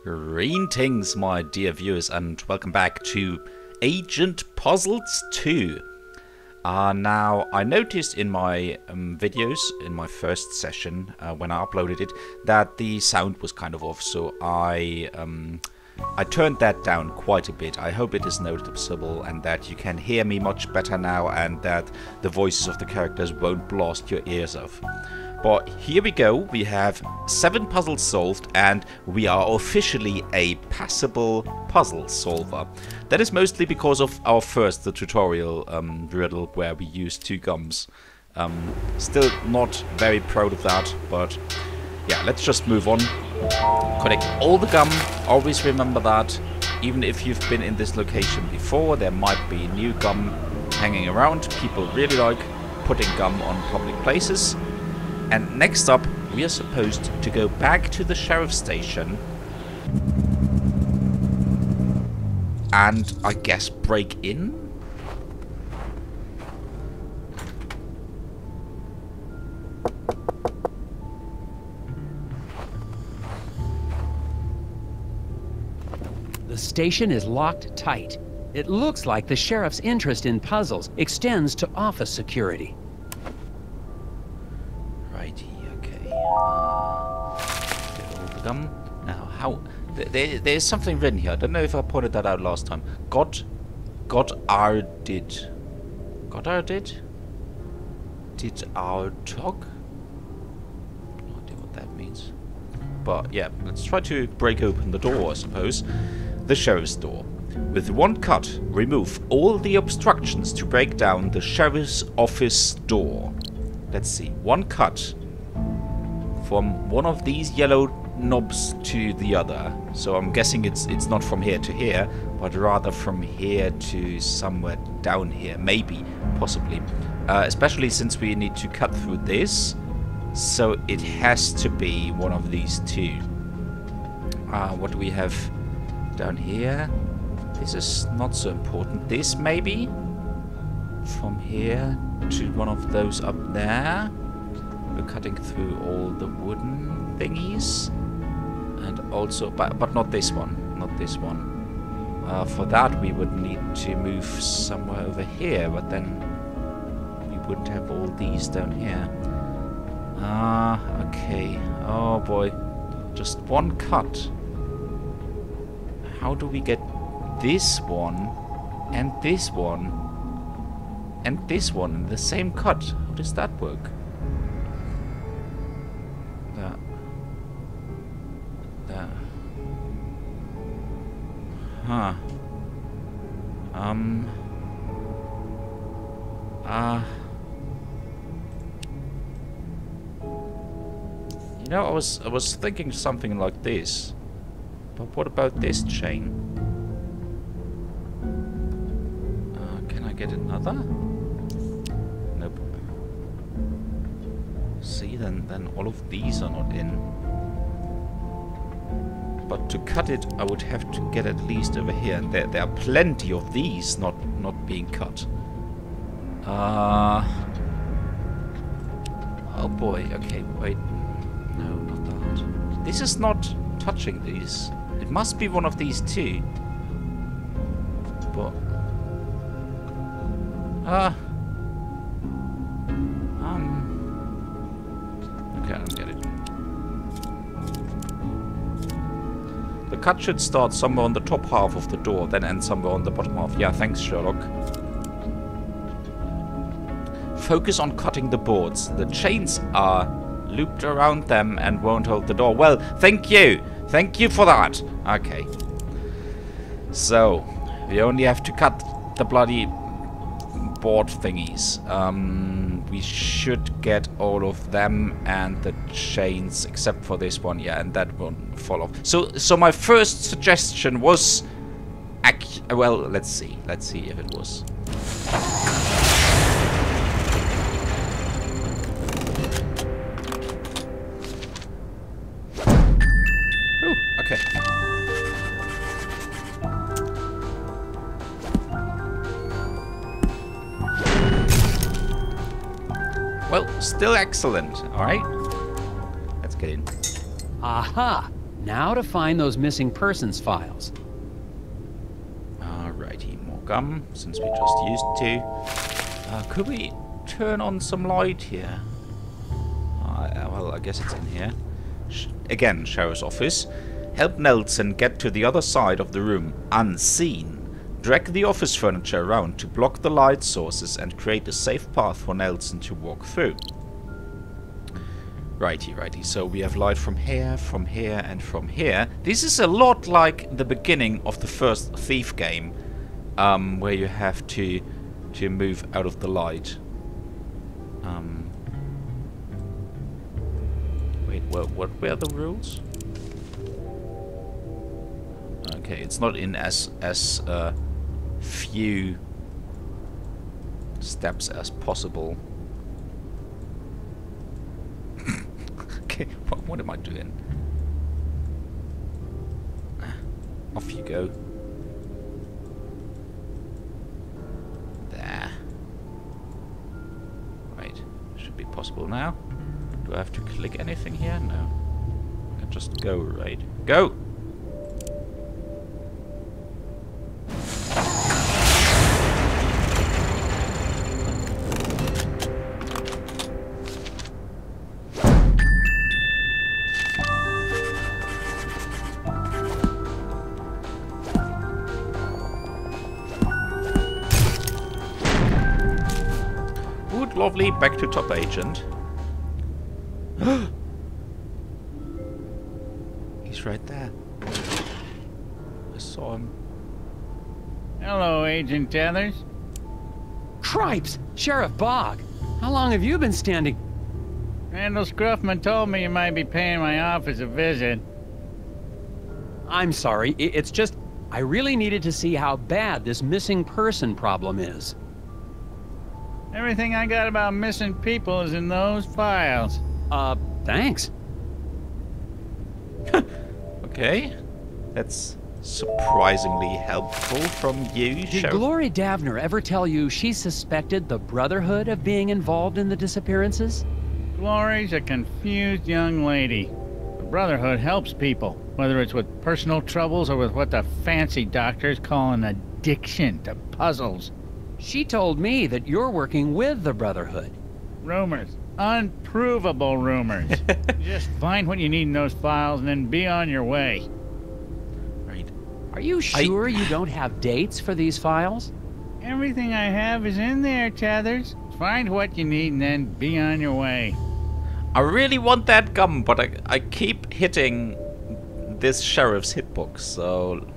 Greetings, my dear viewers, and welcome back to Agent Puzzles 2. Now, I noticed in my videos, in my first session, when I uploaded it, that the sound was kind of off, so I turned that down quite a bit. I hope it is noticeable and that you can hear me much better now and that the voices of the characters won't blast your ears off. But here we go, we have 7 puzzles solved and we are officially a passable puzzle solver. That is mostly because of our first tutorial riddle where we used 2 gums. Still not very proud of that, but yeah, let's just move on. Collect all the gum, always remember that. Even if you've been in this location before, there might be new gum hanging around. People really like putting gum on public places. And next up, we are supposed to go back to the sheriff's station and, I guess, break in? The station is locked tight. It looks like the sheriff's interest in puzzles extends to office security. Now, how... There's something written here. I don't know if I pointed that out last time. Goddarded. Goddarded? Did our talk? No idea what that means. But yeah, let's try to break open the door, I suppose. The sheriff's door. With one cut, remove all the obstructions to break down the sheriff's office door. Let's see. One cut from one of these yellow knobs to the other. So I'm guessing it's not from here to here, but rather from here to somewhere down here. Maybe, possibly. Especially since we need to cut through this. So it has to be one of these 2. What do we have down here? This is not so important. This maybe? From here to one of those up there. We're cutting through all the wooden thingies. And also, but not this one. Not this one. For that we would need to move somewhere over here, but then we wouldn't have all these down here. Okay. Oh boy. Just one cut. How do we get this one and this one and this one in the same cut? How does that work? Huh. You know, I was thinking something like this. But what about this chain? Can I get another? Nope. See, then all of these are not in. But to cut it, I would have to get at least over here. And there are plenty of these not being cut. Oh boy, okay, wait. No, not that. This is not touching these. It must be one of these 2. But... okay, I don't get it. The cut should start somewhere on the top half of the door, then end somewhere on the bottom half. Yeah, thanks, Sherlock. Focus on cutting the boards. The chains are looped around them and won't hold the door. Well, thank you! Thank you for that! Okay. So, we only have to cut the bloody board thingies. We should get all of them and the chains, except for this one, yeah, and that won't fall off. So my first suggestion was, well, let's see if it was. Ooh, okay. Well, still excellent, alright? Let's get in. Aha! Now to find those missing persons files. Alrighty, more gum, since we just used to. Could we turn on some light here? Well, I guess it's in here. Again, Sheriff's Office. Help Nelson get to the other side of the room, unseen. Drag the office furniture around to block the light sources and create a safe path for Nelson to walk through. Righty. So we have light from here, and from here. This is a lot like the beginning of the first Thief game, where you have to move out of the light. Wait, what were the rules? Okay, it's not in as few steps as possible. Okay, what am I doing? Off you go. There. Right, should be possible now. Do I have to click anything here? No. I can just go, right? Go! Lovely, back to top agent. He's right there. I saw him. Hello, Agent Tethers. Cripes! Sheriff Bog! How long have you been standing? Randall Scruffman told me you might be paying my office a visit. I'm sorry, it's just... I really needed to see how bad this missing person problem is. Everything I got about missing people is in those files. Thanks. Okay. That's surprisingly helpful from you, Did Sheriff. Glory Davner ever tell you she suspected the Brotherhood of being involved in the disappearances? Glory's a confused young lady. The Brotherhood helps people, whether it's with personal troubles or with what the fancy doctors call an addiction to puzzles. She told me that you're working with the Brotherhood. Rumors. Unprovable rumors. Just find what you need in those files and then be on your way. Right. Are you sure you don't have dates for these files? Everything I have is in there, Tethers. Find what you need and then be on your way. I really want that gum, but I keep hitting this sheriff's hitbox, so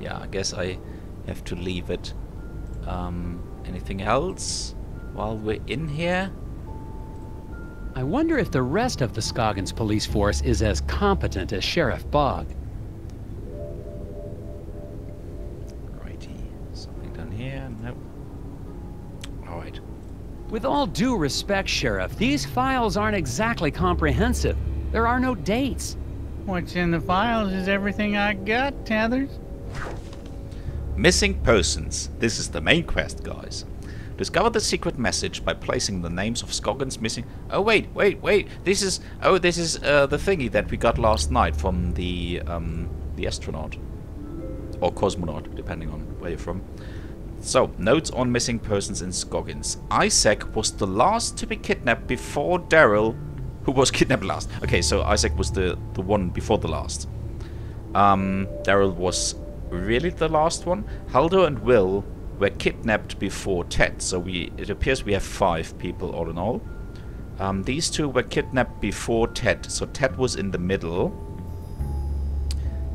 yeah, I guess I have to leave it. Anything else while we're in here? I wonder if the rest of the Scoggins police force is as competent as Sheriff Bog. Righty. Something done here? Nope. Alright. With all due respect, Sheriff, these files aren't exactly comprehensive. There are no dates. What's in the files is everything I got, Tethers. Missing persons. This is the main quest, guys. Discover the secret message by placing the names of Scoggins missing... Oh, wait. This is the thingy that we got last night from the astronaut. Or cosmonaut, depending on where you're from. So, notes on missing persons in Scoggins. Isaac was the last to be kidnapped before Daryl, who was kidnapped last. Okay, so Isaac was the one before the last. Daryl was really the last one. Haldo and Will were kidnapped before Ted, so it appears we have 5 people all in all. These 2 were kidnapped before Ted, so Ted was in the middle.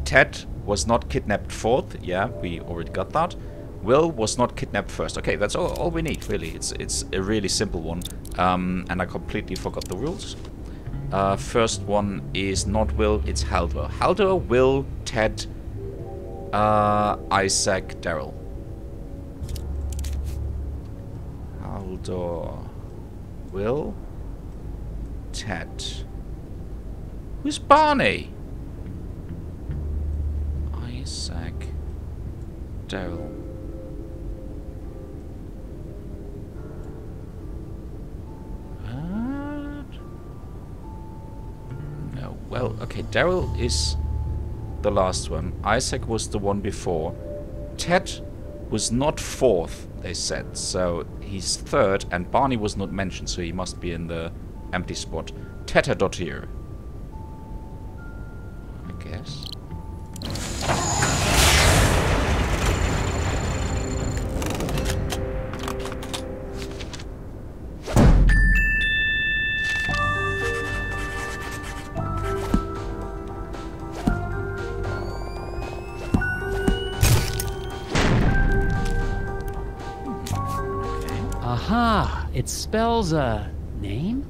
Ted was not kidnapped 4th, yeah, we already got that. Will was not kidnapped first. Okay, that's all we need, really. It's a really simple one, and I completely forgot the rules. First one is not Will, it's Haldo. Haldo, Will, Ted, Isaac, Daryl. Haldo, Will, Ted. Who's Barney? Isaac, Daryl. What? No. Well, okay. Daryl is the last one. Isaac was the one before. Ted was not fourth, they said. So he's third, and Barney was not mentioned, so he must be in the empty spot. Teta.here. I guess. Aha! It spells a name?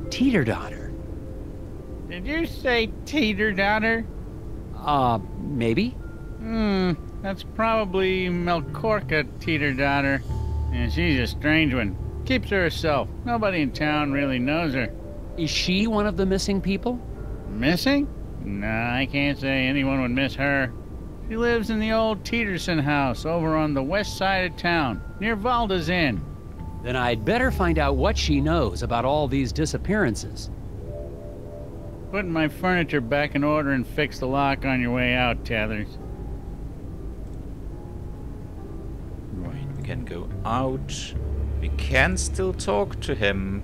Teeter-daughter. Did you say teeter-daughter? Maybe? That's probably Melkorka teeter-daughter. And she's a strange one. Keeps to herself. Nobody in town really knows her. Is she one of the missing people? Missing? Nah, I can't say anyone would miss her. She lives in the old Teeterson house over on the west side of town, near Valda's Inn. Then I'd better find out what she knows about all these disappearances. Putting my furniture back in order and fix the lock on your way out, Tethers. Right, we can go out. We can still talk to him.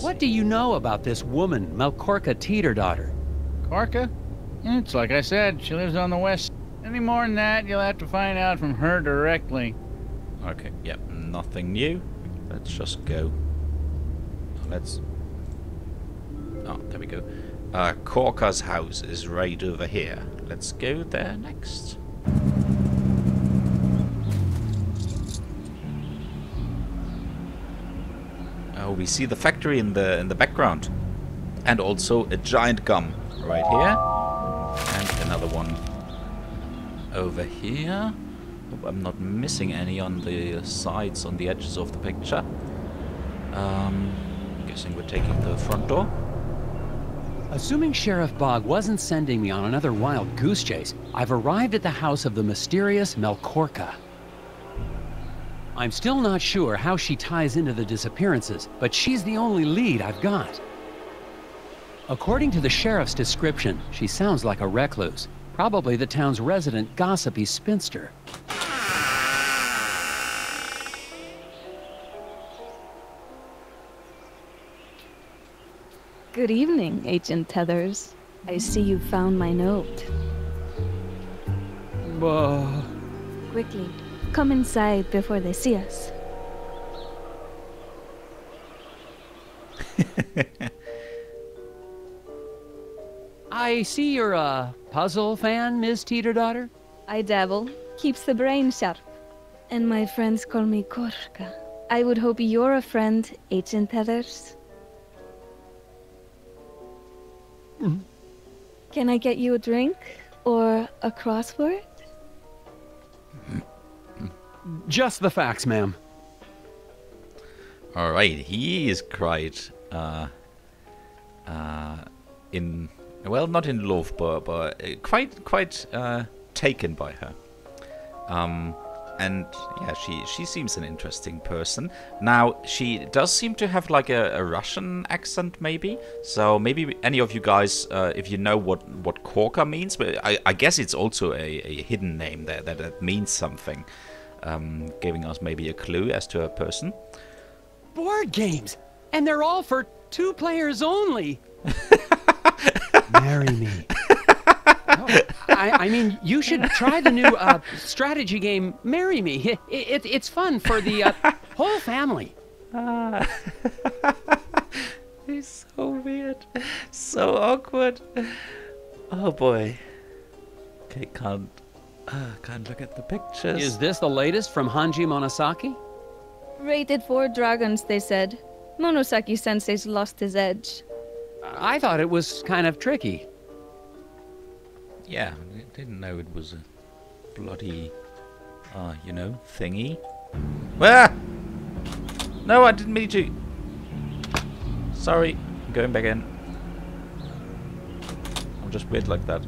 What do you know about this woman, Melkorka Teeter-daughter? Korka? It's like I said, she lives on the west. Any more than that, you'll have to find out from her directly. Okay, yep, nothing new. Let's just go. Let's... Oh, there we go. Korka's house is right over here. Let's go there next. Oh, we see the factory in the background. And also a giant gum right here. And another one over here. Hope I'm not missing any on the sides, on the edges of the picture. Guessing we're taking the front door. Assuming Sheriff Bog wasn't sending me on another wild goose chase, I've arrived at the house of the mysterious Melkorka. I'm still not sure how she ties into the disappearances, but she's the only lead I've got. According to the sheriff's description, she sounds like a recluse, probably the town's resident gossipy spinster. Good evening, Agent Tethers. I see you found my note. Quickly, come inside before they see us. I see you're a puzzle fan, Miss Teeter-daughter? I dabble. Keeps the brain sharp. And my friends call me Korka. I would hope you're a friend, Agent Tethers. Can I get you a drink? Or a crossword? Just the facts, ma'am. Alright, he is quite, well, not in love, but quite taken by her. And yeah, she seems an interesting person. Now, she does seem to have like a Russian accent, maybe. So maybe any of you guys, if you know what Korka means, but I guess it's also a hidden name there that means something, giving us maybe a clue as to a person. Board games, and they're all for 2 players only. Marry me. I mean, you should try the new strategy game, Marry Me. It's fun for the whole family. He's so weird. So awkward. Oh boy. Okay, can't look at the pictures. Is this the latest from Hanji Monosaki? Rated 4 dragons, they said. Monosaki-sensei's lost his edge. I thought it was kind of tricky. Yeah, I didn't know it was a bloody, you know, thingy. Ah! No, I didn't mean to. Sorry, I'm going back in. I'm just weird like that.